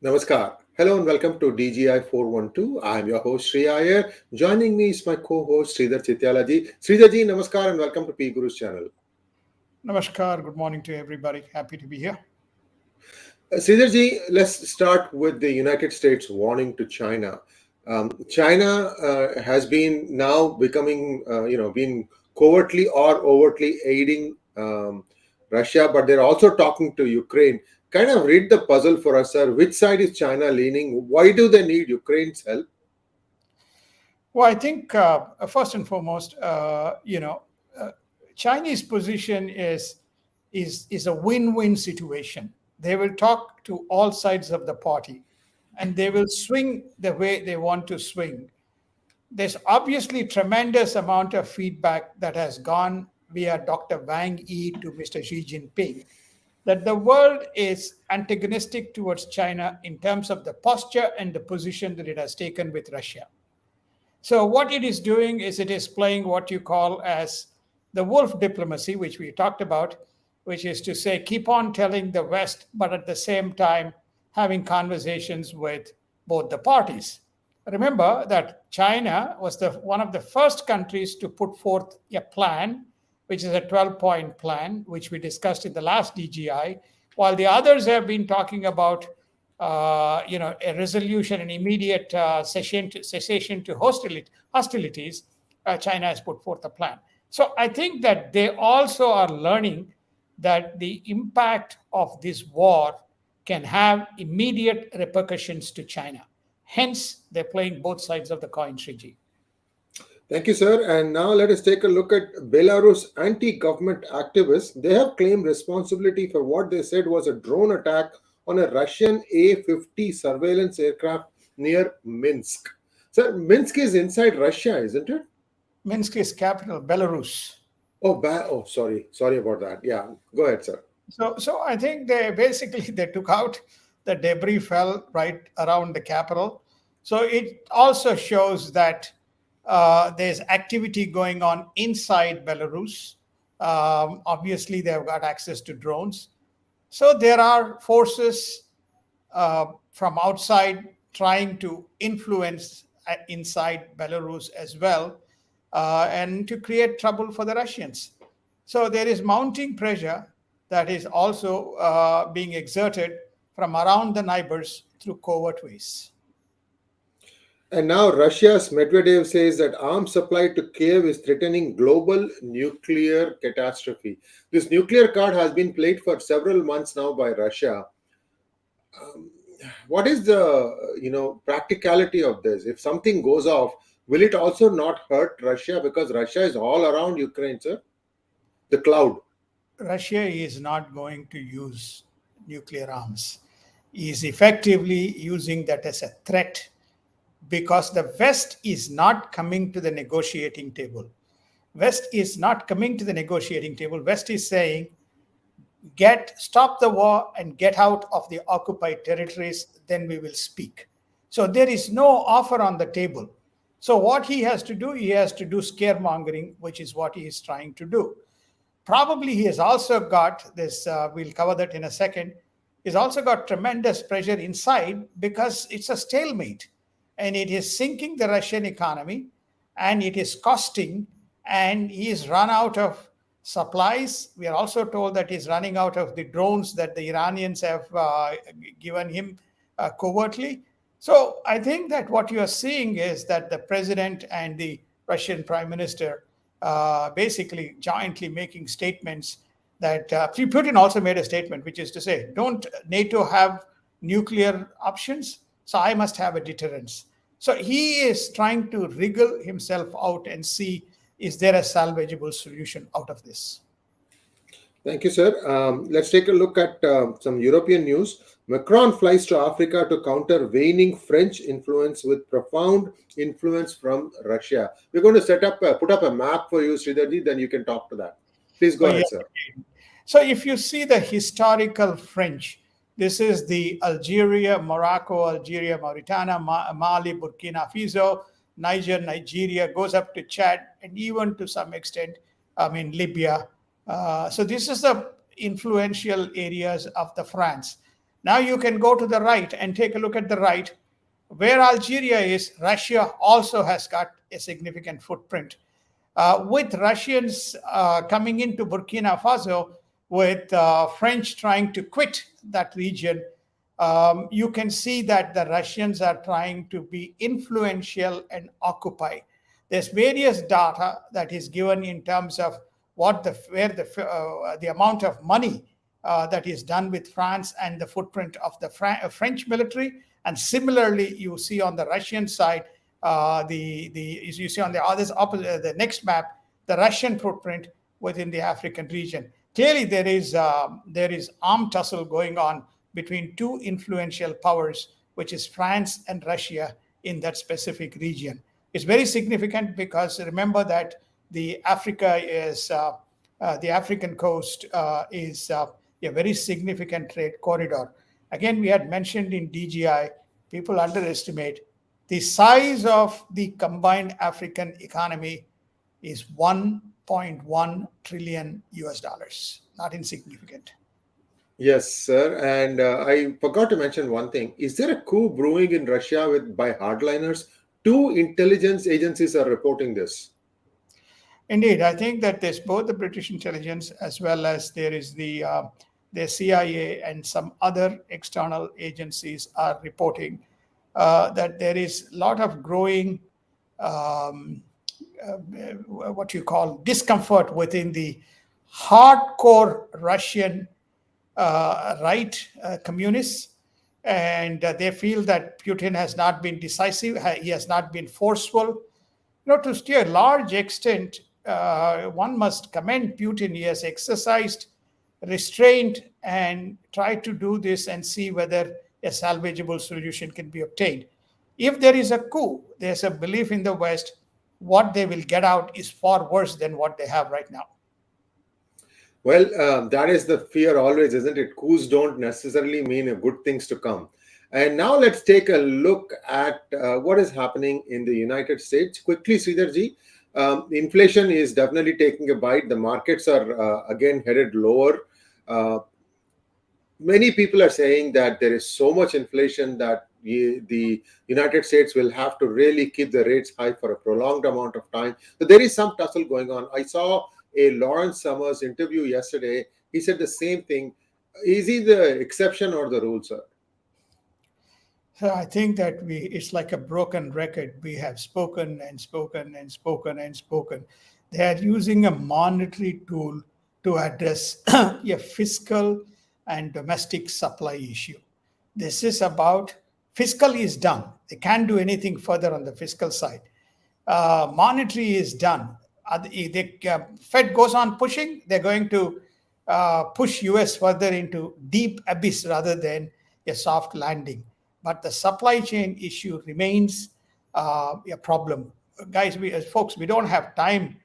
Namaskar. Hello and welcome to DGI-412. I am your host Sri Iyer. Joining me is my co-host Sridhar Chityalaji. Sridharji, Namaskar and welcome to P Guru's channel. Namaskar. Good morning to everybody. Happy to be here. Sridharji, let's start with the United States warning to China. China has been now becoming, being covertly or overtly aiding Russia, but they're also talking to Ukraine. Kind of read the puzzle for us, sir. Which side is China leaning? Why do they need Ukraine's help? Well, I think first and foremost, Chinese position is a win-win situation. They will talk to all sides of the party, and they will swing the way they want to swing. There's obviously tremendous amount of feedback that has gone via Dr. Wang Yi to Mr. Xi Jinping that the world is antagonistic towards China in terms of the posture and the position that it has taken with Russia. So what it is doing is it is playing what you call as the wolf diplomacy, which we talked about, which is to say, keep on telling the West, but at the same time having conversations with both the parties. Remember that China was one of the first countries to put forth a plan, which is a 12-point plan, which we discussed in the last DGI, while the others have been talking about a resolution, an immediate cessation to hostilities. China has put forth a plan. So I think that they also are learning that the impact of this war can have immediate repercussions to China. Hence, they're playing both sides of the coin, Sriji. Thank you, sir. And now let us take a look at Belarus anti-government activists. They have claimed responsibility for what they said was a drone attack on a Russian A-50 surveillance aircraft near Minsk. Sir, Minsk is inside Russia, isn't it? Minsk is capital, Belarus. Sorry about that. Yeah, go ahead, sir. So I think they took out the debris fell right around the capital. So it also shows that there's activity going on inside Belarus. Obviously, they've got access to drones. So there are forces from outside trying to influence inside Belarus as well, and to create trouble for the Russians. So there is mounting pressure that is also being exerted from around the neighbors through covert ways. And now Russia's Medvedev says that arms supply to Kiev is threatening global nuclear catastrophe. This nuclear card has been played for several months now by Russia. What is the practicality of this? If something goes off, will it also not hurt Russia because Russia is all around Ukraine, sir? The cloud. Russia is not going to use nuclear arms. He is effectively using that as a threat because the West is not coming to the negotiating table. West is not coming to the negotiating table. West is saying, stop the war and get out of the occupied territories, then we will speak. So there is no offer on the table. So what he has to do scaremongering, which is what he is trying to do. Probably he has also got this, we'll cover that in a second, he's also got tremendous pressure inside because it's a stalemate. And it is sinking the Russian economy, and it is costing, and he is run out of supplies. We are also told that he's running out of the drones that the Iranians have given him covertly. So I think that what you are seeing is that the president and the Russian prime minister basically jointly making statements that Putin also made a statement, which is to say, don't NATO have nuclear options? So I must have a deterrence. So he is trying to wriggle himself out and see, is there a salvageable solution out of this? Thank you, sir. Let's take a look at some European news. Macron flies to Africa to counter waning French influence with profound influence from Russia. We're going to put up a map for you, Sridharji, then you can talk to that. Please go ahead, sir. So if you see the historical French, this is the Algeria, Morocco, Algeria, Mauritania, Mali, Burkina Faso, Niger, Nigeria, goes up to Chad, and even to some extent, Libya. So this is the influential areas of the France. Now you can go to the right and take a look at the right. Where Algeria is, Russia also has got a significant footprint. With Russians coming into Burkina Faso, with French trying to quit that region, you can see that the Russians are trying to be influential and occupy. There's various data that is given in terms of what the amount of money that is done with France and the footprint of the French military. And similarly, you see on the Russian side, you see on the others opposite the next map, the Russian footprint within the African region. Clearly, there is arm tussle going on between two influential powers, which is France and Russia in that specific region. It's very significant because remember that the African coast is a very significant trade corridor. Again, we had mentioned in DGI, people underestimate the size of the combined African economy is 1.1 trillion US dollars. Not insignificant. Yes, sir. And I forgot to mention one thing. Is there a coup brewing in Russia by hardliners? Two intelligence agencies are reporting this. Indeed, I think that there's both the British intelligence as well as there is the CIA and some other external agencies are reporting that there is a lot of growing um, what you call discomfort within the hardcore Russian right communists, and they feel that Putin has not been decisive, he has not been forceful. To a large extent, one must commend Putin. He has exercised restraint and tried to do this and see whether a salvageable solution can be obtained. If there is a coup, there's a belief in the West what they will get out is far worse than what they have right now. Well, that is the fear always, isn't it? Coups don't necessarily mean good things to come. And now let's take a look at what is happening in the United States. Quickly, Sridharji, inflation is definitely taking a bite. The markets are again headed lower. Uh, Many people are saying that there is so much inflation that the United States will have to really keep the rates high for a prolonged amount of time. So there is some tussle going on. I saw a Lawrence Summers interview yesterday. He said the same thing. Is he the exception or the rule, sir? So I think that it's like a broken record. We have spoken and spoken and spoken and spoken. They are using a monetary tool to address a fiscal and domestic supply issue. This is about fiscal is done. They can't do anything further on the fiscal side. Monetary is done. Fed goes on pushing. They're going to push US further into deep abyss rather than a soft landing. But the supply chain issue remains a problem. Guys, as folks, we don't have time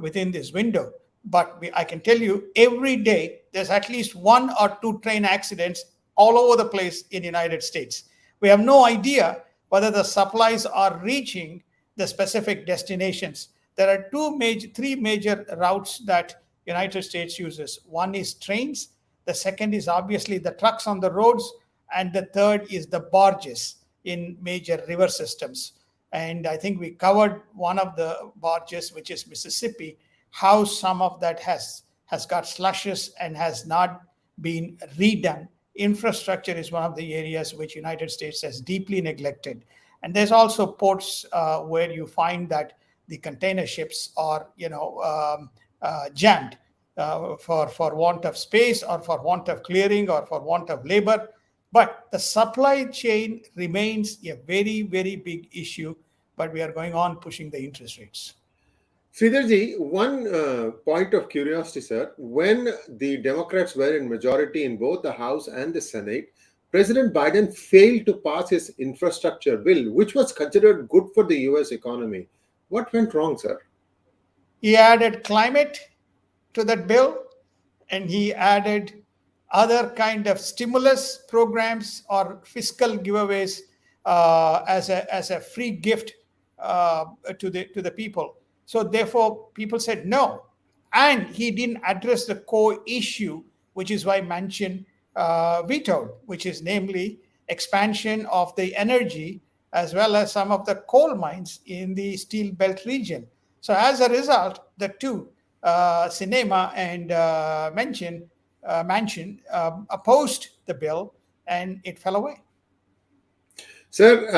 within this window. But I can tell you every day there's at least one or two train accidents all over the place in the United States. We have no idea whether the supplies are reaching the specific destinations. There are three major routes that United States uses. One is trains. The second is obviously the trucks on the roads. And the third is the barges in major river systems. And I think we covered one of the barges, which is Mississippi, how some of that has got slushes and has not been redone. Infrastructure is one of the areas which United States has deeply neglected. And there's also ports where you find that the container ships are, jammed for want of space or for want of clearing or for want of labor. But the supply chain remains a very, very big issue, but we are going on pushing the interest rates. Sridharji, one point of curiosity, sir. When the Democrats were in majority in both the House and the Senate, President Biden failed to pass his infrastructure bill, which was considered good for the US economy. What went wrong, sir? He added climate to that bill, and he added other kind of stimulus programs or fiscal giveaways as a free gift to the people. So therefore, people said no, and he didn't address the core issue, which is why Manchin vetoed, which is namely expansion of the energy as well as some of the coal mines in the steel belt region. So as a result, the two, Sinema and Manchin, opposed the bill and it fell away. Sir,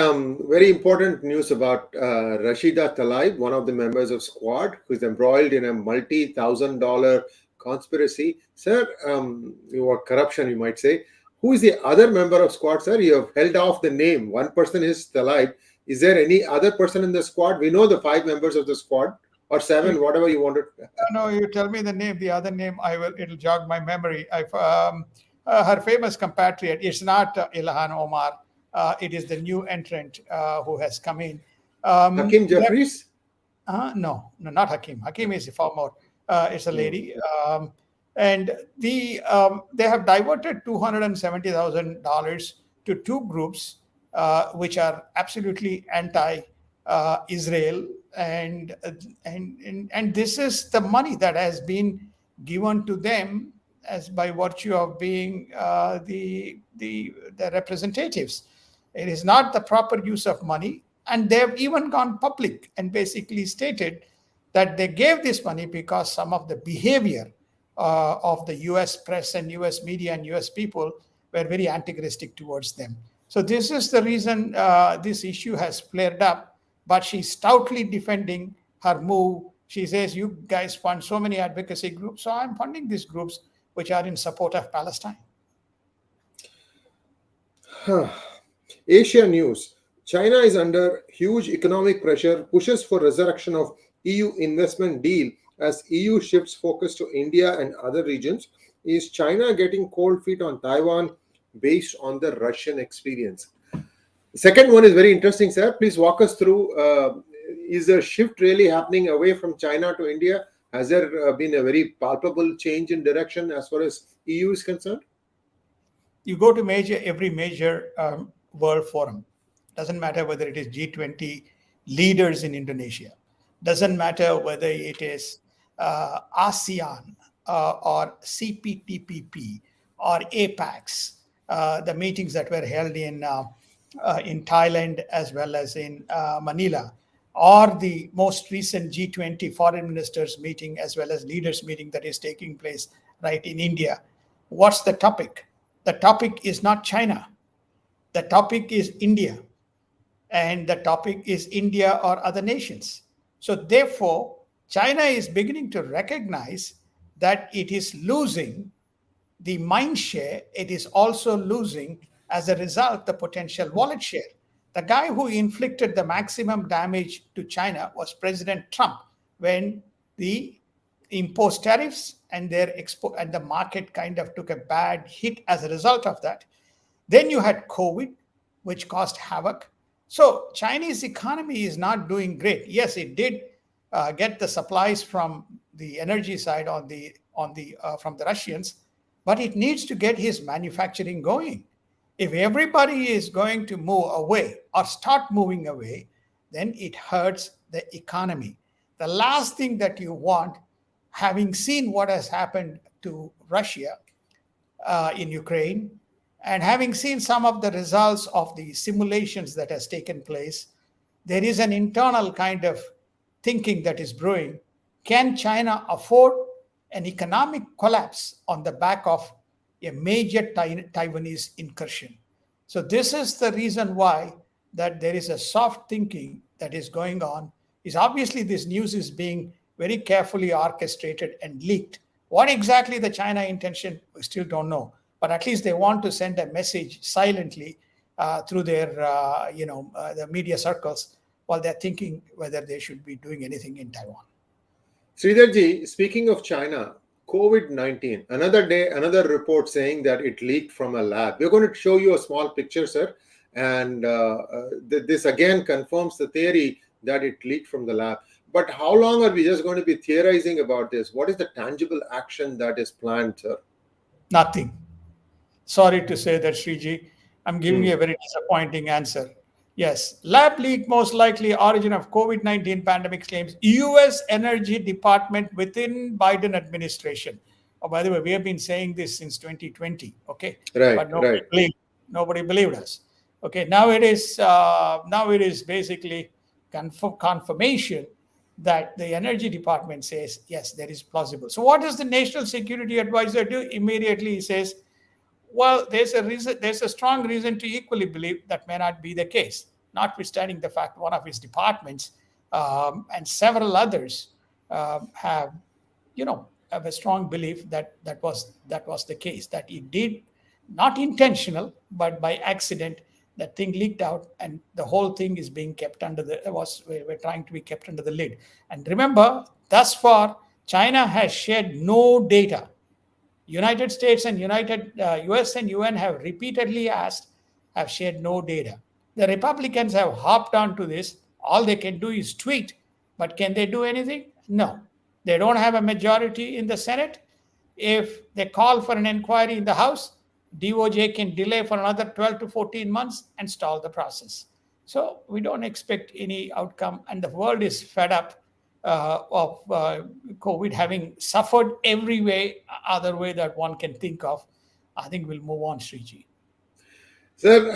very important news about Rashida Tlaib, one of the members of Squad, who is embroiled in a multi-thousand-dollar conspiracy. Sir, or corruption, you might say. Who is the other member of Squad, sir? You have held off the name. One person is Tlaib. Is there any other person in the Squad? We know the 5 members of the Squad, or 7, whatever you wanted. No, you tell me the name, the other name, I will. It'll jog my memory. Her famous compatriot. It's not Ilhan Omar. It is the new entrant who has come in. Hakim Jeffries? No, not Hakim. Hakim is a former. It's a lady. And they have diverted $270,000 to 2 groups which are absolutely anti-Israel, and this is the money that has been given to them as by virtue of being the representatives. It is not the proper use of money, and they've even gone public and basically stated that they gave this money because some of the behavior of the US press and US media and US people were very antagonistic towards them. So this is the reason this issue has flared up, but she's stoutly defending her move. She says, you guys fund so many advocacy groups, so I'm funding these groups which are in support of Palestine. Asia news. China is under huge economic pressure, pushes for resurrection of EU investment deal as EU shifts focus to India and other regions. Is China getting cold feet on Taiwan based on the Russian experience? The second one is very interesting, sir. Please walk us through. Is the shift really happening away from China to India? Has there been a very palpable change in direction as far as EU is concerned? You go to every major world forum. Doesn't matter whether it is G20 leaders in Indonesia. Doesn't matter whether it is ASEAN or CPTPP or APEX, the meetings that were held in Thailand as well as in Manila, or the most recent G20 foreign ministers meeting as well as leaders meeting that is taking place right in India. What's the topic? The topic is not China. The topic is India. And the topic is India or other nations. So therefore, China is beginning to recognize that it is losing the mind share. It is also losing, as a result, the potential wallet share. The guy who inflicted the maximum damage to China was President Trump when the imposed tariffs and their and the market kind of took a bad hit as a result of that. Then you had COVID, which caused havoc. So Chinese economy is not doing great. Yes, it did get the supplies from the energy side from the Russians, but it needs to get his manufacturing going. If everybody is going to move away or start moving away, then it hurts the economy. The last thing that you want, having seen what has happened to Russia in Ukraine, and having seen some of the results of the simulations that has taken place, there is an internal kind of thinking that is brewing. Can China afford an economic collapse on the back of a major Taiwanese incursion? So this is the reason why that there is a soft thinking that is going on. Is obviously this news is being very carefully orchestrated and leaked. What exactly the China intention, we still don't know. But at least they want to send a message silently through their, the media circles while they're thinking whether they should be doing anything in Taiwan. Sridharji, speaking of China, COVID-19, another day, another report saying that it leaked from a lab. We're going to show you a small picture, sir. And this again confirms the theory that it leaked from the lab. But how long are we just going to be theorizing about this? What is the tangible action that is planned, sir? Nothing. Sorry to say that, Sriji. I'm giving you a very disappointing answer. Yes, lab leak most likely origin of COVID-19 pandemic claims. US Energy Department within Biden administration. Oh, by the way, we have been saying this since 2020, okay, Right, but right. nobody believed us. Okay, now it is basically confirmation that the energy department says yes, that is plausible. So what does the national security advisor do? Immediately he says, well, there's a reason, there's a strong reason to equally believe that may not be the case, notwithstanding the fact one of his departments and several others have, have a strong belief that that was the case, that he did not intentional, but by accident, that thing leaked out, and the whole thing is being kept under the was we're trying to be kept under the lid. And remember, thus far, China has shared no data. United States and US and UN have repeatedly asked, have shared no data. The Republicans have hopped onto this. All they can do is tweet, but can they do anything? No. They don't have a majority in the Senate. If they call for an inquiry in the House, DOJ can delay for another 12 to 14 months and stall the process. So we don't expect any outcome, and the world is fed up of COVID, having suffered every way, other way that one can think of. I think we'll move on, Sriji. Sir,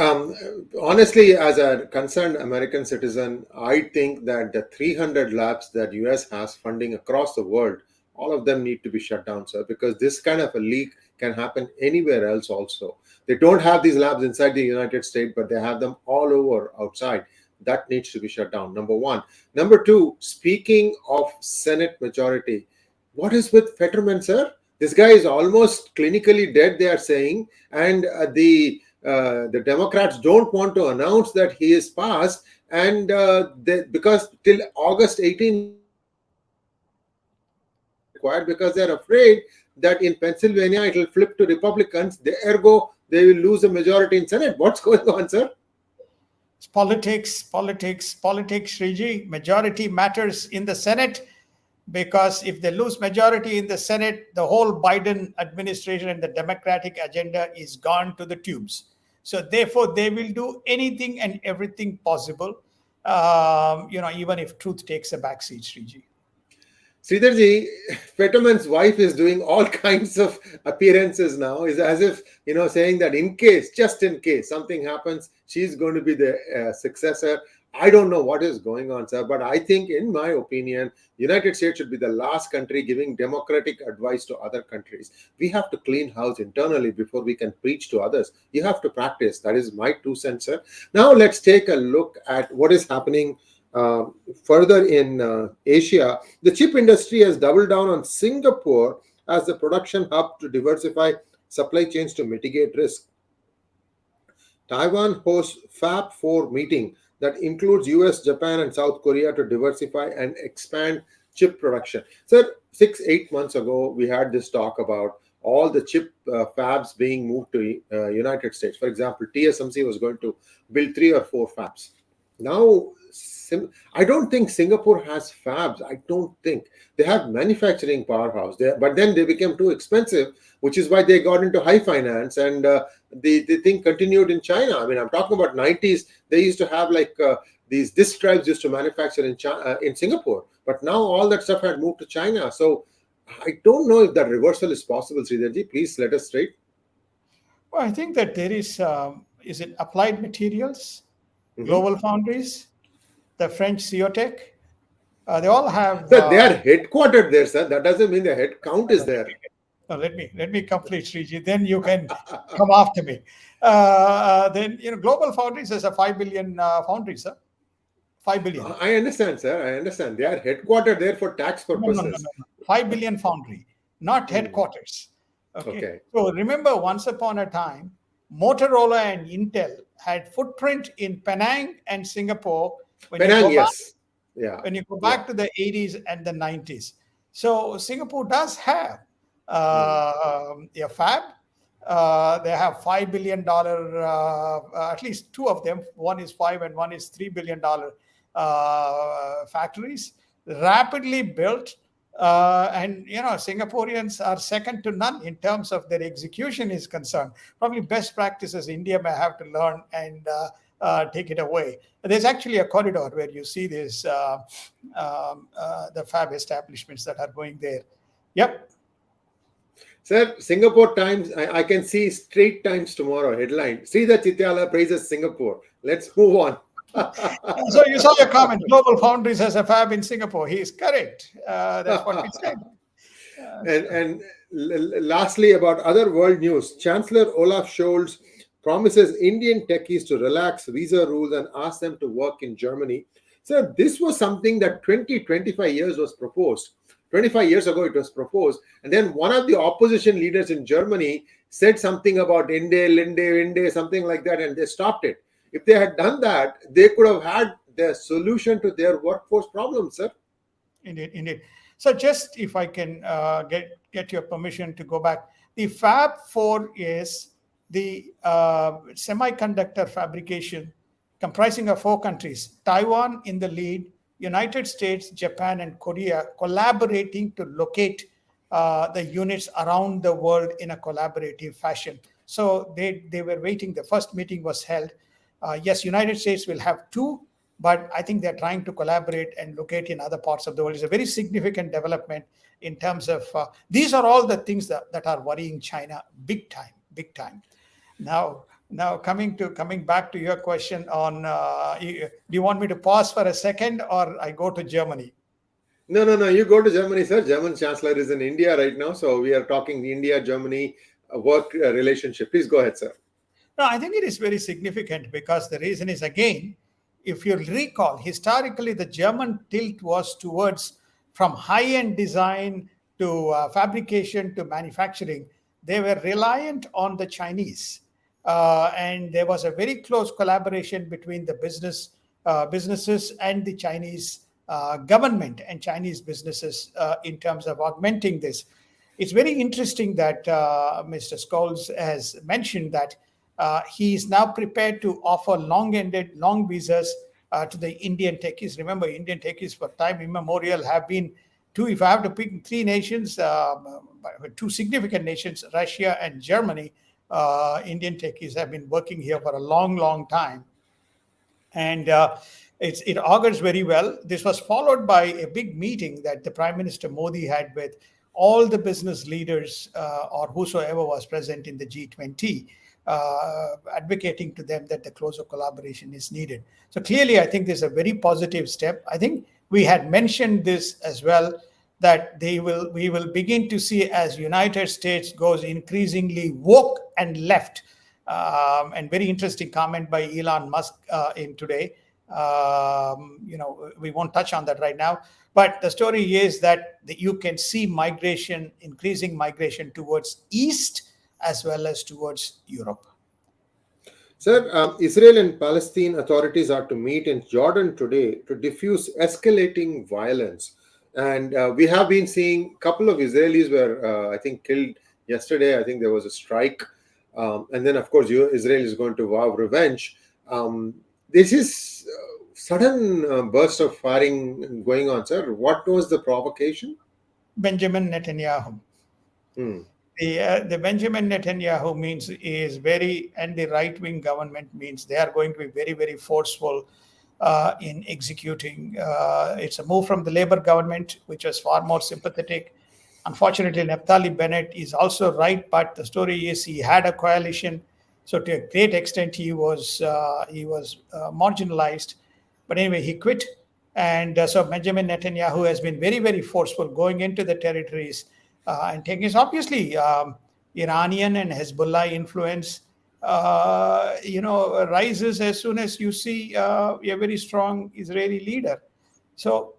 honestly, as a concerned American citizen, I think that the 300 labs that US has funding across the world, all of them need to be shut down, sir, because this kind of a leak can happen anywhere else also. They don't have these labs inside the United States, but they have them all over outside. That needs to be shut down, number one. Number two, speaking of Senate majority, what is with Fetterman, sir? This guy is almost clinically dead, they are saying, and the Democrats don't want to announce that he is passed, and because till August 18 they have to wait for the Democrats to get the majority required, because they're afraid that in Pennsylvania it will flip to Republicans. Ergo, they will lose the majority in Senate. What's going on, sir? It's politics, Sriji. Majority matters in the Senate, because if they lose majority in the Senate, the whole Biden administration and the Democratic agenda is gone to the tubes. So therefore, they will do anything and everything possible, even if truth takes a backseat, Sriji. Sridharji, Fetterman's wife is doing all kinds of appearances now. Is as if, saying that in case, just in case something happens, she's going to be the successor. I don't know what is going on, sir, but I think, in my opinion, United States should be the last country giving democratic advice to other countries. We have to clean house internally before we can preach to others. You have to practice. That is my 2 cents, sir. Now let's take a look at what is happening further in Asia. The chip industry has doubled down on Singapore as the production hub to diversify supply chains to mitigate risk. Taiwan hosts Fab 4 meeting that includes US, Japan, and South Korea to diversify and expand chip production. So 6-8 months ago, we had this talk about all the chip fabs being moved to United States. For example, TSMC was going to build 3 or 4 fabs. Now, I don't think Singapore has fabs. I don't think. They have manufacturing powerhouse there, but then they became too expensive, which is why they got into high finance, and the thing continued in China. I mean, I'm talking about 90s. They used to have these disk drives used to manufacture in Singapore, but now all that stuff had moved to China. So I don't know if that reversal is possible, Sridharji. Please let us straight. Well, I think that there is it Applied Materials, Global Foundries, the French Ciotech? They all have. Sir, they are headquartered there, sir. That doesn't mean the head count is there. No, let me complete, Sriji. Then you can come after me. Then Global Foundries is a 5 billion foundry, sir. 5 billion. I understand, sir. I understand. They are headquartered there for tax purposes. No. 5 billion foundry, not headquarters. Okay. So remember, once upon a time, Motorola and Intel had footprint in Penang and Singapore. Penang, yes. Yeah. When you go back to the 80s and the 90s. So Singapore does have a fab. They have $5 billion, at least 2 of them. One is 5 and one is $3 billion factories, rapidly built. And Singaporeans are second to none in terms of their execution is concerned. Probably best practices India may have to learn and take it away. There's actually a corridor where you see this the fab establishments that are going there. Yep. Sir, Singapore Times, I can see Straight Times tomorrow headline. Sridhar Chityala praises Singapore. Let's move on. So you saw your comment. Global Foundries has a fab in Singapore. He is correct. That's what we said. And lastly, about other world news, Chancellor Olaf Scholz promises Indian techies to relax visa rules and ask them to work in Germany. So this was something that 25 years was proposed. 25 years ago, it was proposed. And then one of the opposition leaders in Germany said something about Inde, something like that, and they stopped it. If they had done that, they could have had the solution to their workforce problems, sir. Indeed, indeed. So just if I can get your permission to go back, the Fab 4 is the semiconductor fabrication comprising of 4 countries, Taiwan in the lead, United States, Japan, and Korea collaborating to locate the units around the world in a collaborative fashion. So they were waiting. The first meeting was held. Yes, United States will have 2, but I think they're trying to collaborate and locate in other parts of the world. It's a very significant development in terms of these are all the things that are worrying China big time, big time. Now coming back to your question on, do you want me to pause for a second or I go to Germany? No. You go to Germany, sir. German Chancellor is in India right now, so we are talking India-Germany work relationship. Please go ahead, sir. No, I think it is very significant because the reason is, again, if you recall, historically, the German tilt was towards from high-end design to fabrication to manufacturing. They were reliant on the Chinese. And there was a very close collaboration between the businesses and the Chinese government and Chinese businesses in terms of augmenting this. It's very interesting that Mr. Scholes has mentioned that he is now prepared to offer long visas to the Indian techies. Remember, Indian techies for time immemorial have been if I have to pick 3 nations, 2 significant nations, Russia and Germany, Indian techies have been working here for a long, long time. And it augurs very well. This was followed by a big meeting that the Prime Minister Modi had with all the business leaders or whosoever was present in the G20, advocating to them that the closer collaboration is needed. So clearly, I think this is a very positive step. I think we had mentioned this as well, that we will begin to see as United States goes increasingly woke and left. And very interesting comment by Elon Musk in today. We won't touch on that right now. But the story is that you can see increasing migration towards East as well as towards Europe. Sir, Israel and Palestine authorities are to meet in Jordan today to diffuse escalating violence. And we have been seeing a couple of Israelis were, I think, killed yesterday. I think there was a strike. And then, of course, Israel is going to vow revenge. This is sudden burst of firing going on, sir. What was the provocation? Benjamin Netanyahu. The Benjamin Netanyahu and the right-wing government means they are going to be very, very forceful in executing. It's a move from the Labour government, which was far more sympathetic. Unfortunately, Naftali Bennett is also right, but the story is he had a coalition, so to a great extent he was marginalized. But anyway, he quit, and so Benjamin Netanyahu has been very, very forceful going into the territories and taking it. Obviously, Iranian and Hezbollah influence, rises as soon as you see a very strong Israeli leader. So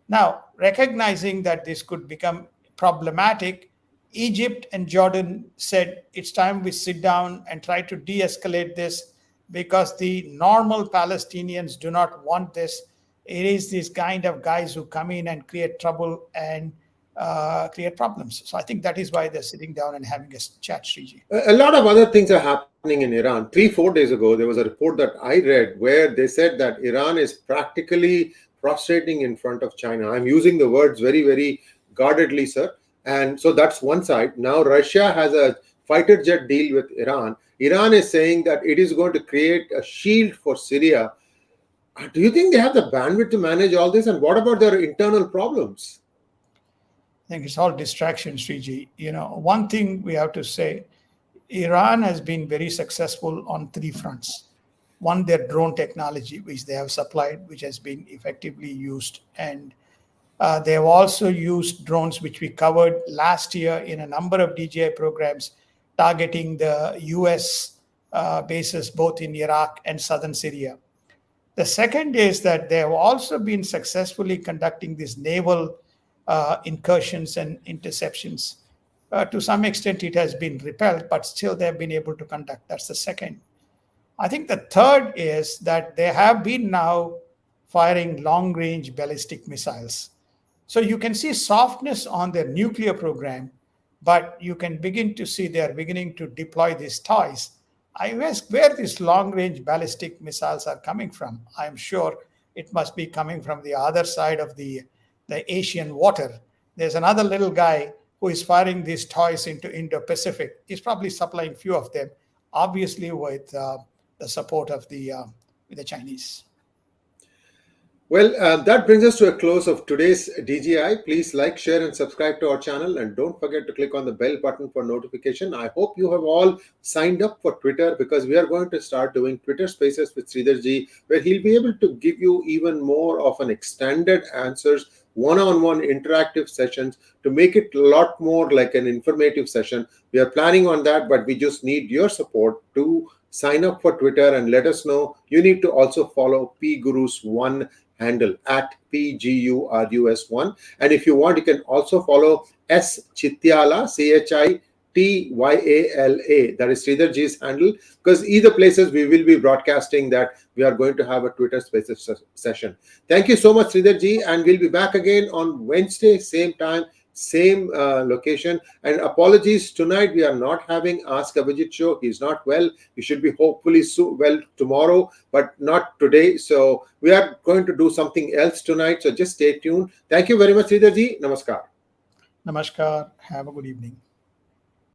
now, recognizing that this could become problematic, Egypt and Jordan said it's time we sit down and try to de-escalate this, because the normal Palestinians do not want this. It is these kind of guys who come in and create trouble and create problems. So I think that is why they're sitting down and having a chat, Sriji. A lot of other things are happening in Iran. 3-4 days ago, there was a report that I read where they said that Iran is practically prostrating in front of China. I'm using the words very, very guardedly, sir. And so that's one side. Now Russia has a fighter jet deal with Iran. Iran is saying that it is going to create a shield for Syria. Do you think they have the bandwidth to manage all this? And what about their internal problems? I think it's all distraction, Sriji. One thing we have to say, Iran has been very successful on three fronts. One, their drone technology, which they have supplied, which has been effectively used. And they have also used drones, which we covered last year in a number of DGI programs, targeting the US bases both in Iraq and southern Syria. The second is that they have also been successfully conducting these naval incursions and interceptions. To some extent, it has been repelled, but still they have been able to conduct. That's the second. I think the third is that they have been now firing long range ballistic missiles. So you can see softness on their nuclear program, but you can begin to see they are beginning to deploy these toys. I ask where these long range ballistic missiles are coming from. I'm sure it must be coming from the other side of the Asian water. There's another little guy who is firing these toys into Indo-Pacific. He's probably supplying few of them, obviously with the support of the Chinese. Well, that brings us to a close of today's DGI. Please like, share, and subscribe to our channel. And don't forget to click on the bell button for notification. I hope you have all signed up for Twitter, because we are going to start doing Twitter Spaces with Sridharji, where he'll be able to give you even more of an extended answers, one-on-one interactive sessions to make it a lot more like an informative session. We are planning on that, but we just need your support to sign up for Twitter and let us know. You need to also follow PGurus1 handle at PGURUS1. And if you want, you can also follow S Chityala, CHITYALA, that is Sridharji's handle, because either places we will be broadcasting that we are going to have a Twitter Spaces session. Thank you so much, Sridharji, and we'll be back again on Wednesday, same time, same location. And apologies, tonight we are not having Ask Abhijit show. He's not well. He should be hopefully well tomorrow, but not today. So we are going to do something else tonight. So just stay tuned. Thank you very much, Sridharji. Namaskar. Namaskar. Have a good evening.